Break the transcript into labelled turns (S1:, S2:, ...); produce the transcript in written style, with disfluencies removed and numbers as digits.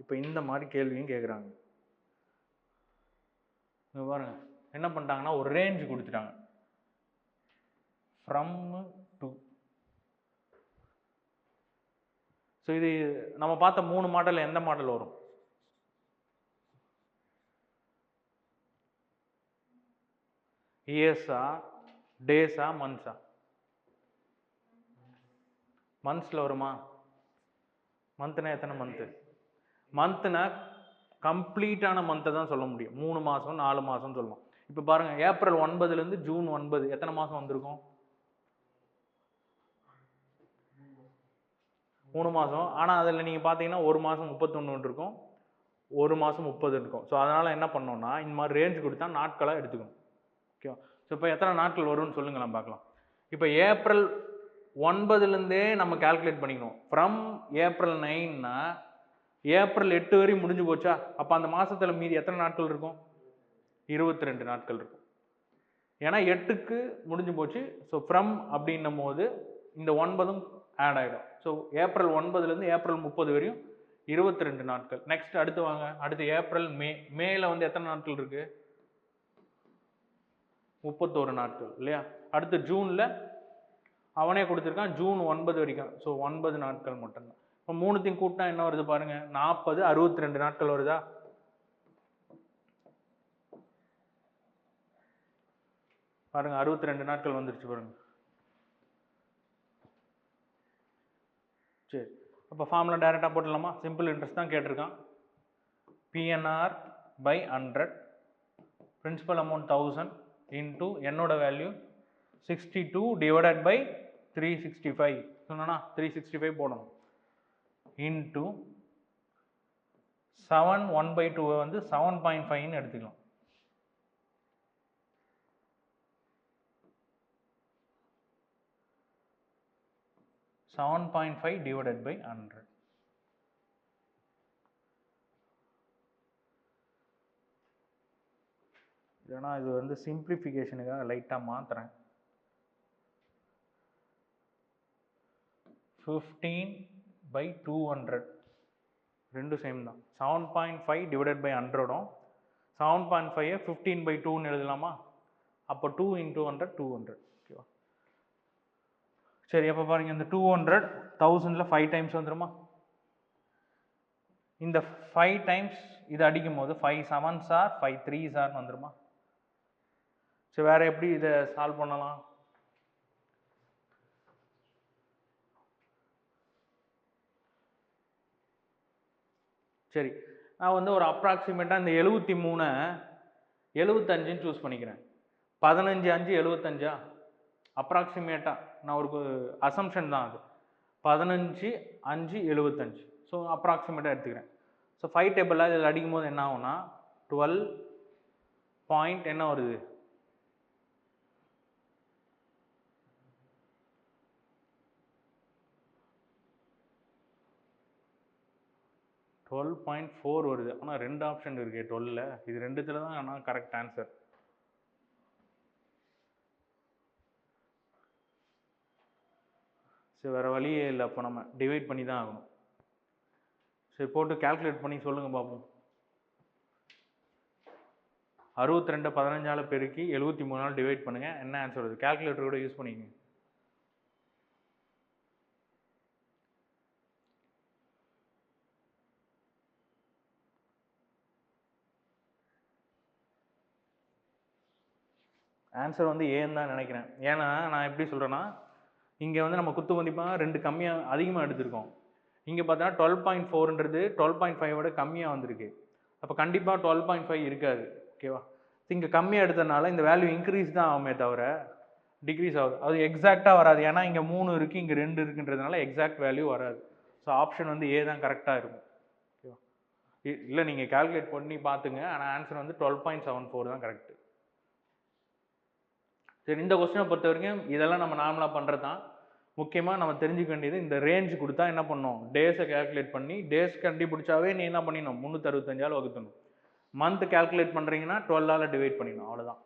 S1: இப்போ இந்த மாதிரி கேள்வியும் கேட்குறாங்க. பாருங்க என்ன பண்ணிட்டாங்கன்னா ஒரு ரேஞ்ச் கொடுத்துட்டாங்க ஃப்ரம் டு. ஸோ இது நம்ம பார்த்த 3 மாடல் எந்த மாடல் வரும்? இயர்ஸா, டேஸா, மந்த்ஸா? மந்த்ஸில் வருமா? மந்த்னா எத்தனை மந்த்து? மந்த்னா கம்ப்ளீட்டான மந்த்தை தான் சொல்ல முடியும். 3 மாதம் 4 மாதம் சொல்லலாம். இப்போ பாருங்க ஏப்ரல் 9லேருந்து ஜூன் 9 எத்தனை மாதம் வந்திருக்கும்? 3 மாதம். ஆனால் அதில் நீங்கள் பார்த்தீங்கன்னா ஒரு மாதம் 31 இருக்கும், ஒரு மாதம் 30 இருக்கும். ஸோ அதனால் என்ன பண்ணோம்னா இந்த மாதிரி ரேஞ்ச் கொடுத்தா நாட்களாக எடுத்துக்கணும். ஓகேவா? ஸோ இப்போ எத்தனை நாட்கள் வரும்னு சொல்லுங்கள், நம்ம பார்க்கலாம். இப்போ ஏப்ரல் 9லேருந்தே நம்ம கால்குலேட் பண்ணிக்கணும். ஃப்ரம் ஏப்ரல் 9னா ஏப்ரல் 8 வரையும் முடிஞ்சு போச்சா? அப்போ அந்த மாதத்தில் மீதி எத்தனை நாட்கள் இருக்கும்? 22 நாட்கள் இருக்கும். ஏன்னா 8க்கு முடிஞ்சு போச்சு. ஸோ ஃப்ரம் அப்படின்னும் போது இந்த 9ம் ஆட் ஆகிடும். ஸோ ஏப்ரல் 9லேருந்து ஏப்ரல் 30 வரையும் 22 நாட்கள். நெக்ஸ்ட் அடுத்து வாங்க. அடுத்து ஏப்ரல் மேல வந்து எத்தனை நாட்கள் இருக்கு? 31 நாட்கள் இல்லையா? அடுத்து ஜூனில் அவனே கொடுத்துருக்கான் ஜூன் 9 வரைக்கும். ஸோ 9 நாட்கள் மட்டும்தான். இப்போ 3த்தையும் கூட்டினா என்ன வருது பாருங்க, 40 62 நாட்கள் வருதா? பாருங்க 62 நாட்கள் வந்துருச்சு பாருங்க. சரி, அப்போ ஃபார்முலா டைரெக்டாக போட்டுடலாமா? சிம்பிள் இன்ட்ரெஸ்ட் தான் கேட்டிருக்கான். PNR by 100, principal amount 1000 into என்னோட வேல்யூ 62 டிவைடட் பை 365 சொன்னா 365 போடணும் இன்டூ 7 1/2 வந்து 7.5 எடுத்துக்கலாம். $7.5 divided by 100. ஏன்னா இது வந்து சிம்பிளிஃபிகேஷனுக்காக லைட்டாக மாற்றுறேன். 15/200 ரெண்டும் சேம் தான். 7.5 divided by 100ம் 7.5 15/2ன்னு எழுதலாமா? அப்போ 2 × 100 200. ஓகேவா? சரி, அப்போ பாருங்க இந்த 200 1000ல் 5 டைம்ஸ் வந்துருமா? இந்த 5 டைம்ஸ் இது அடிக்கும் போது 5 7s are 5 3s are வந்துருமா? சரி, வேற எப்படி இதை சால்வ் பண்ணலாம்? சரி, நான் வந்து ஒரு அப்ராக்சிமேட்டாக இந்த 73 75ன்னு சூஸ் பண்ணிக்கிறேன். 15 5 75ஆ? அப்ராக்சிமேட்டாக நான் ஒரு அசம்ஷன் தான் அது. 15 5 75. ஸோ அப்ராக்சிமேட்டாக எடுத்துக்கிறேன். ஸோ 5 டேபிளில் இதில் அடிக்கும் போது என்ன ஆகும்னா 12 பாயிண்ட் என்ன வருது? 12.4 வருது. ஆனால் 2 ஆப்ஷன் இருக்கு 12ல். இது 2த்துல தான் ஆனால் கரெக்ட் ஆன்சர். சரி, வேறு வழியே இல்லை. அப்போ நம்ம டிவைட் பண்ணி தான் ஆகணும். சரி, போட்டு கால்குலேட் பண்ணி சொல்லுங்கள் பார்ப்போம். 62 15ஆல் பெருக்கி 73ஆல் டிவைட் பண்ணுங்கள். என்ன ஆன்சர் வருது? கால்குலேட்டர் கூட யூஸ் பண்ணிக்கங்க. ஆன்சர் வந்து ஏன்னு தான் நினைக்கிறேன். ஏன்னா நான் எப்படி சொல்கிறேன்னா, இங்கே வந்து நம்ம குத்து மதிப்பாக 2 கம்மியாக அதிகமாக எடுத்திருக்கோம். இங்கே பார்த்தோன்னா 12.4ன்றது 12.5 விட கம்மியாக வந்திருக்கு. அப்போ கண்டிப்பாக 12.5 இருக்காது. ஓகேவா? இங்கே கம்மியாக எடுத்ததுனால இந்த வேல்யூ இன்க்ரீஸ் தான் ஆகுமே தவிர டிக்ரீஸ் ஆகுது. அது எக்ஸாக்டாக வராது. ஏன்னா இங்கே 3 இருக்குது, இங்கே 2 இருக்குன்றதுனால எக்ஸாக்ட் வேல்யூ வராது. ஸோ ஆப்ஷன் வந்து ஏ தான் கரெக்டாக இருக்கும். ஓகேவா? இல்லை, நீங்கள் கால்குலேட் பண்ணி பார்த்துங்க. ஆனால் ஆன்சர் வந்து 12.74 தான் கரெக்டு. சரி, இந்த கொஸ்டினை பொறுத்த வரைக்கும் இதெல்லாம் நம்ம நார்மலாக பண்ணுறது தான். முக்கியமாக நம்ம தெரிஞ்சுக்க வேண்டியது இந்த ரேஞ்ச் கொடுத்தா என்ன பண்ணணும், டேஸை கேல்குலேட் பண்ணி டேஸ் கண்டுபிடிச்சாவே நீ என்ன பண்ணிடணும் 365ஆல் வகுத்தணும். மந்த் கேல்குலேட் பண்ணுறீங்கன்னா 12ஆல் டிவைட் பண்ணிடணும். அவ்வளோதான்.